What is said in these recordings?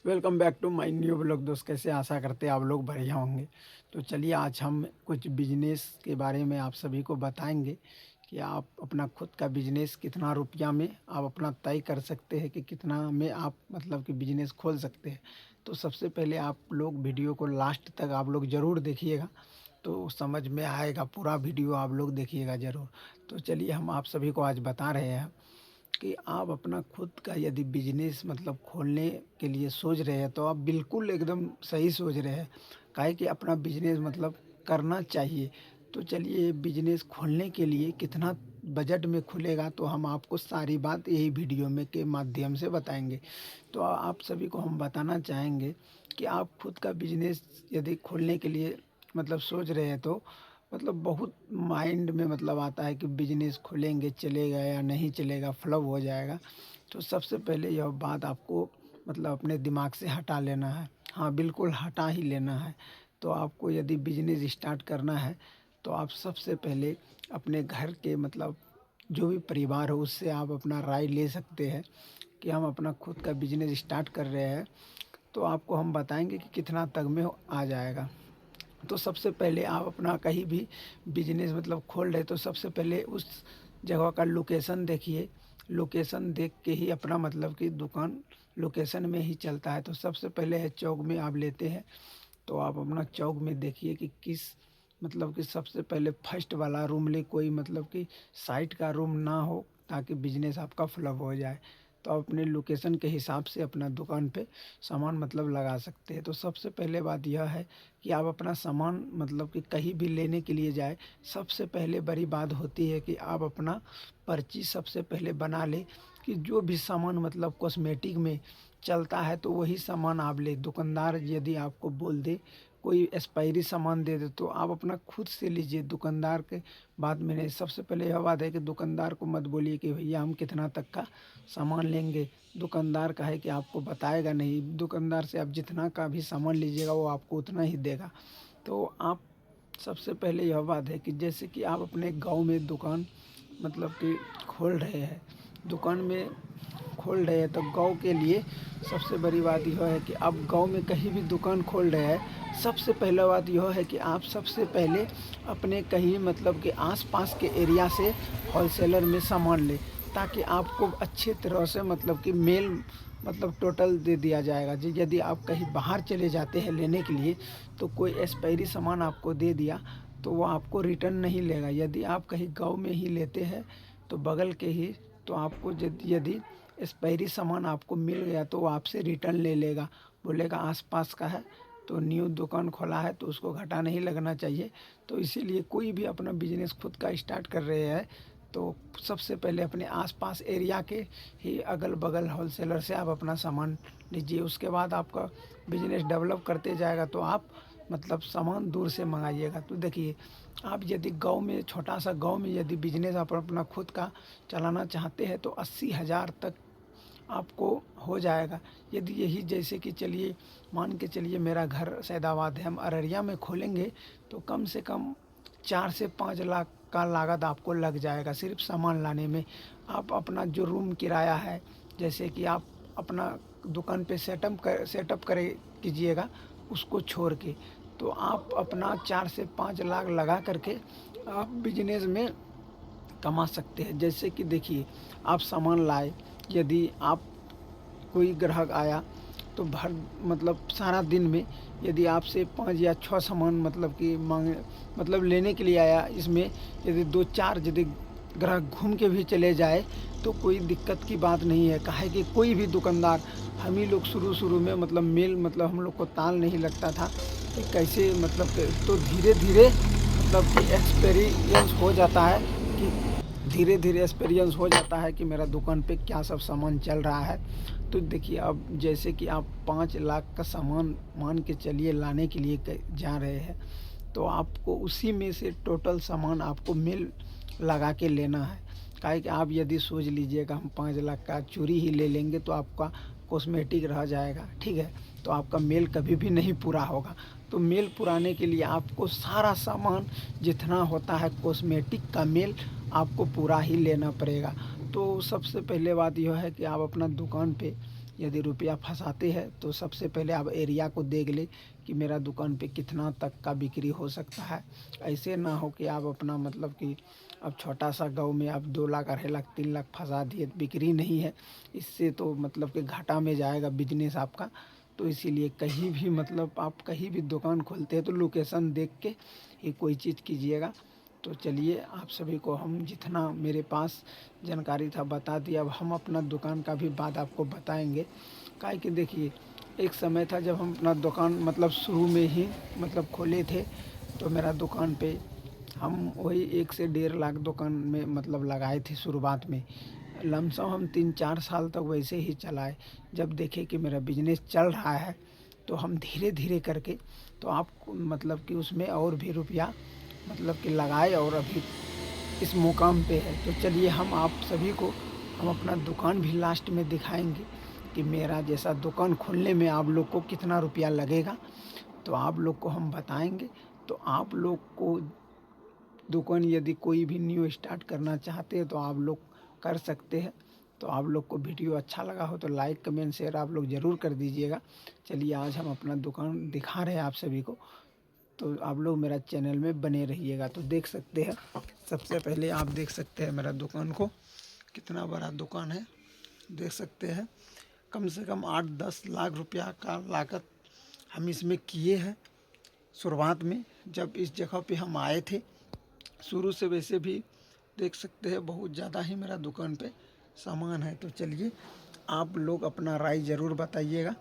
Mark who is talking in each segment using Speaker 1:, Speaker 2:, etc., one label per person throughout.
Speaker 1: Welcome back to my new blog. दोस्त कैसे, आशा करते हैं आप लोग बढ़िया होंगे। तो चलिए आज हम कुछ बिजनेस के बारे में आप सभी को बताएंगे कि आप अपना खुद का बिजनेस कितना रुपया में आप अपना तय कर सकते हैं कि कितना में आप मतलब कि बिजनेस खोल सकते हैं। तो सबसे पहले आप लोग वीडियो को लास्ट तक आप लोग ज़रूर देखिएगा, तो समझ में आएगा। पूरा वीडियो आप लोग देखिएगा ज़रूर। तो चलिए हम आप सभी को आज बता रहे हैं कि आप अपना खुद का यदि बिजनेस मतलब खोलने के लिए सोच रहे हैं तो आप बिल्कुल एकदम सही सोच रहे हैं। काहे कि अपना बिजनेस मतलब करना चाहिए। तो चलिए बिजनेस खोलने के लिए कितना बजट में खुलेगा तो हम आपको सारी बात यही वीडियो में के माध्यम से बताएंगे। तो आप सभी को हम बताना चाहेंगे कि आप खुद का बिजनेस यदि खोलने के लिए मतलब सोच रहे हैं तो मतलब बहुत माइंड में मतलब आता है कि बिजनेस खोलेंगे, चलेगा या नहीं चलेगा, फ्लॉप हो जाएगा। तो सबसे पहले यह बात आपको मतलब अपने दिमाग से हटा लेना है। हाँ, बिल्कुल हटा ही लेना है। तो आपको यदि बिजनेस स्टार्ट करना है तो आप सबसे पहले अपने घर के मतलब जो भी परिवार हो उससे आप अपना राय ले सकते हैं कि हम अपना खुद का बिजनेस स्टार्ट कर रहे हैं। तो आपको हम बताएंगे कि कितना तक में आ जाएगा। तो सबसे पहले आप अपना कहीं भी बिजनेस मतलब खोल रहे तो सबसे पहले उस जगह का लोकेशन देखिए। लोकेशन देख के ही अपना मतलब कि दुकान लोकेशन में ही चलता है। तो सबसे पहले है चौक में आप लेते हैं तो आप अपना चौक में देखिए कि किस मतलब कि सबसे पहले फर्स्ट वाला रूम ले, कोई मतलब कि साइट का रूम ना हो ताकि बिजनेस आपका फ्लॉप हो जाए। तो आप अपने लोकेशन के हिसाब से अपना दुकान पे सामान मतलब लगा सकते हैं। तो सबसे पहले बात यह है कि आप अपना सामान मतलब कि कहीं भी लेने के लिए जाए, सबसे पहले बड़ी बात होती है कि आप अपना पर्ची सबसे पहले बना ले कि जो भी सामान मतलब कॉस्मेटिक में चलता है तो वही सामान आप ले। दुकानदार यदि आपको बोल दे कोई एक्सपायरी सामान दे दे तो आप अपना खुद से लीजिए, दुकानदार के बात में नहीं। सबसे पहले यह बात है कि दुकानदार को मत बोलिए कि भैया हम कितना तक का सामान लेंगे। दुकानदार का है कि आपको बताएगा नहीं। दुकानदार से आप जितना का भी सामान लीजिएगा वो आपको उतना ही देगा। तो आप सबसे पहले यह बात है कि जैसे कि आप अपने गांव में दुकान मतलब कि खोल रहे हैं, दुकान में खोल रहे हैं तो गांव के लिए सबसे बड़ी बात यह है कि आप गांव में कहीं भी दुकान खोल रहे हैं, सबसे पहला बात यह है कि आप सबसे पहले अपने कहीं मतलब कि आसपास के एरिया से होलसेलर में सामान लें ताकि आपको अच्छी तरह से मतलब कि मेल मतलब टोटल दे दिया जाएगा। जी, यदि आप कहीं बाहर चले जाते हैं लेने के लिए तो कोई एक्सपायरी सामान आपको दे दिया तो वो आपको रिटर्न नहीं लेगा। यदि आप कहीं गांव में ही लेते हैं तो बगल के ही तो आपको यदि एक्सपायरी सामान आपको मिल गया तो वो आपसे रिटर्न ले लेगा, बोलेगा आसपास का है तो न्यू दुकान खोला है तो उसको घाटा नहीं लगना चाहिए। तो इसीलिए कोई भी अपना बिजनेस खुद का स्टार्ट कर रहे हैं तो सबसे पहले अपने आसपास एरिया के ही अगल बगल होलसेलर से आप अपना सामान लीजिए। उसके बाद आपका बिजनेस डेवलप करते जाएगा तो आप मतलब सामान दूर से मंगाइएगा। तो देखिए, आप यदि गांव में छोटा सा गांव में यदि बिजनेस आप अपना खुद का चलाना चाहते हैं तो 80,000 तक आपको हो जाएगा। यदि यही जैसे कि चलिए मान के चलिए मेरा घर सैदाबाद है, हम अररिया में खोलेंगे तो कम से कम 4 से 5 लाख का लागत आपको लग जाएगा सिर्फ सामान लाने में। आप अपना जो रूम किराया है, जैसे कि आप अपना दुकान पे सेटअप करे कीजिएगा उसको छोड़ के, तो आप अपना 4 से 5 लाख लगा करके आप बिजनेस में कमा सकते हैं। जैसे कि देखिए, आप सामान लाए, यदि आप कोई ग्राहक आया तो भर मतलब सारा दिन में यदि आपसे 5 या 6 सामान मतलब कि मांगे मतलब लेने के लिए आया, इसमें यदि 2 4 यदि ग्राहक घूम के भी चले जाए तो कोई दिक्कत की बात नहीं है। काहे कि कोई भी दुकानदार, हम ही लोग शुरू शुरू में मतलब मेल मतलब हम लोग को ताल नहीं लगता था कि कैसे मतलब तो धीरे धीरे मतलब कि एक्सपीरियंस हो जाता है कि धीरे धीरे एक्सपीरियंस हो जाता है कि मेरा दुकान पे क्या सब सामान चल रहा है। तो देखिए, अब जैसे कि आप 5 लाख का सामान मान के चलिए लाने के लिए जा रहे हैं तो आपको उसी में से टोटल सामान आपको मिल लगा के लेना है। काहे कि आप यदि सोच लीजिएगा हम 5 लाख का चूड़ी ही ले लेंगे तो आपका कॉस्मेटिक रह जाएगा, ठीक है, तो आपका मेल कभी भी नहीं पूरा होगा। तो मेल पुराने के लिए आपको सारा सामान जितना होता है कॉस्मेटिक का मेल आपको पूरा ही लेना पड़ेगा। तो सबसे पहले बात यह है कि आप अपना दुकान पे यदि रुपया फंसाते हैं तो सबसे पहले आप एरिया को देख ले कि मेरा दुकान पे कितना तक का बिक्री हो सकता है। ऐसे ना हो कि आप अपना मतलब कि अब छोटा सा गाँव में आप 2 लाख 2.5 लाख 3 लाख फंसा दिए, बिक्री नहीं है, इससे तो मतलब कि घाटा में जाएगा बिजनेस आपका। तो इसीलिए कहीं भी मतलब आप कहीं भी दुकान खोलते हैं तो लोकेशन देख के ही कोई चीज़ कीजिएगा। तो चलिए आप सभी को हम जितना मेरे पास जानकारी था बता दिया। अब हम अपना दुकान का भी बात आपको बताएंगे। काहे कि देखिए एक समय था जब हम अपना दुकान मतलब शुरू में ही मतलब खोले थे, तो मेरा दुकान पे हम वही 1 से 1.5 लाख दुकान में मतलब लगाए थे शुरुआत में। लमसम हम 3-4 साल तक वैसे ही चलाए। जब देखे कि मेरा बिजनेस चल रहा है तो हम धीरे धीरे करके तो आप मतलब कि उसमें और भी रुपया मतलब कि लगाए और अभी इस मुकाम पे है। तो चलिए हम आप सभी को हम अपना दुकान भी लास्ट में दिखाएंगे कि मेरा जैसा दुकान खोलने में आप लोग को कितना रुपया लगेगा, तो आप लोग को हम बताएंगे। तो आप लोग को दुकान यदि कोई भी न्यू स्टार्ट करना चाहते हैं तो आप लोग कर सकते हैं। तो आप लोग को वीडियो अच्छा लगा हो तो लाइक कमेंट शेयर आप लोग ज़रूर कर दीजिएगा। चलिए आज हम अपना दुकान दिखा रहे हैं आप सभी को, तो आप लोग मेरा चैनल में बने रहिएगा। तो देख सकते हैं, सबसे पहले आप देख सकते हैं मेरा दुकान को, कितना बड़ा दुकान है। देख सकते हैं कम से कम 8-10 लाख रुपया का लागत हम इसमें किए हैं शुरुआत में, जब इस जगह पे हम आए थे। शुरू से वैसे भी देख सकते हैं बहुत ज़्यादा ही मेरा दुकान पे सामान है। तो चलिए आप लोग अपना राय ज़रूर बताइएगा।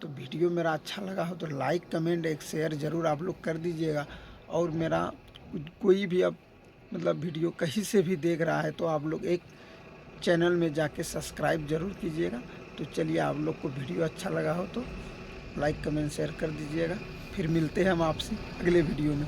Speaker 1: तो वीडियो मेरा अच्छा लगा हो तो लाइक कमेंट एक शेयर ज़रूर आप लोग कर दीजिएगा। और मेरा कोई भी अब मतलब वीडियो कहीं से भी देख रहा है तो आप लोग एक चैनल में जाके सब्सक्राइब ज़रूर कीजिएगा। तो चलिए आप लोग को वीडियो अच्छा लगा हो तो लाइक कमेंट शेयर कर दीजिएगा। फिर मिलते हैं हम आपसे अगले वीडियो में।